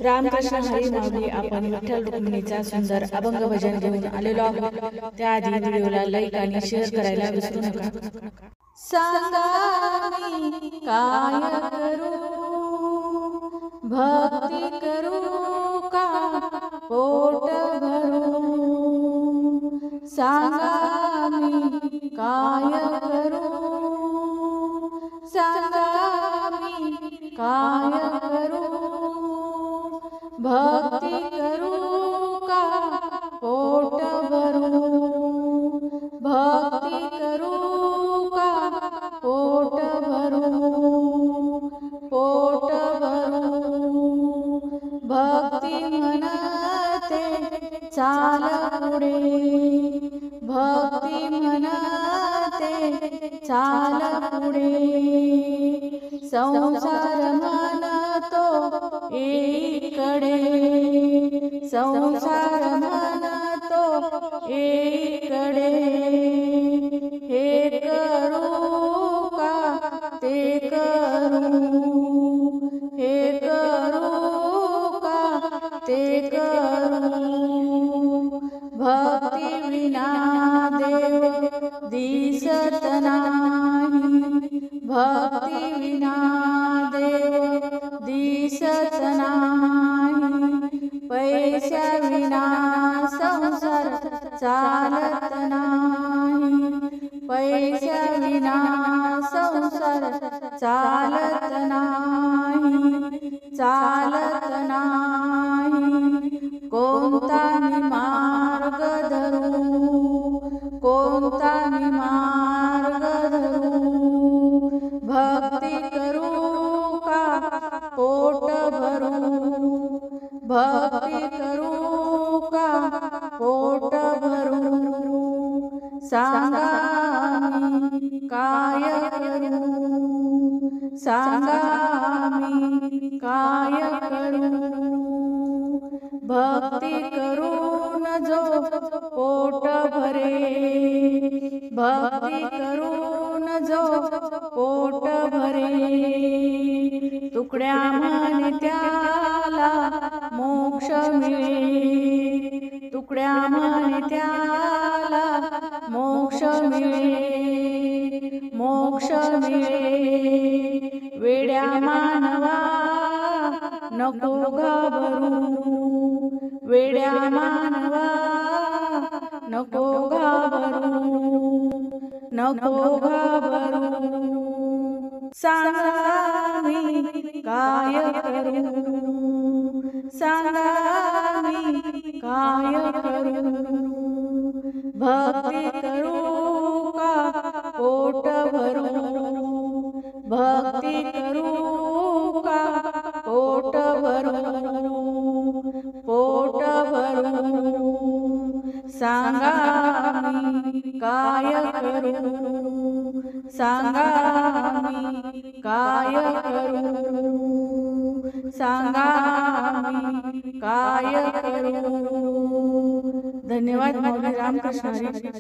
रामकृष्ण हरी माऊली. आपण विठ्ठल रुक्मिणीचा सुंदर अभंग भजन घेऊन आलेलो आहोत. त्याआधी व्हिडिओला लाईक आणि शेअर करायला विसरू नका. सांगा मी काय करू, भक्ती करू का पोट भरू. सांगा मी काय करू, सांगा मी काय करू, भक्ती करू का पोट भरू. भक्ती करू का पोट भरू, पोट भरू. भक्ती म्हणते चाल पुढे, भक्ती म्हणते चाल पुढे. संसार म्हणतो एकीकडे, संसार म्हणतो एकीकडे. हे करू का ते करू, हे करू का ते करू. भक्ती विना देव दिसत नाही, भक्ती विना देव दिसत नाही. पैसा विना संसार चालत नाही, पैसा विना संसार चालत नाही, चालत नाही. कोणता मी मार्ग धरू, कोणता मी मार्ग धरू. भक्ती करू का पोट भरू, भक्ती करू का पोट भरू. सांगा मी काय करू, सांगा मी काय करू. भक्ती करून जो पोट भरे, भक्ती करून जो पोट भरे. तुकड्या म्हणे त्याला मोक्ष मिळे, तुकड्या म्हणे त्याला मोक्ष मिळे, मोक्ष मिळे. वेड्या मानवा नको घाबरू, वेड्या मानवा नको घाबरू, नको घाबरू. सांगा मी काय करू, सांगा मी काय करू. भक्ती करू का पोट भरू, भक्ती करू का पोट भरू, पोट भरू. सांगा मी काय करू, सांगा मी काय करू, सांगा मी काय करू. धन्यवाद. माऊली. रामकृष्ण हरी.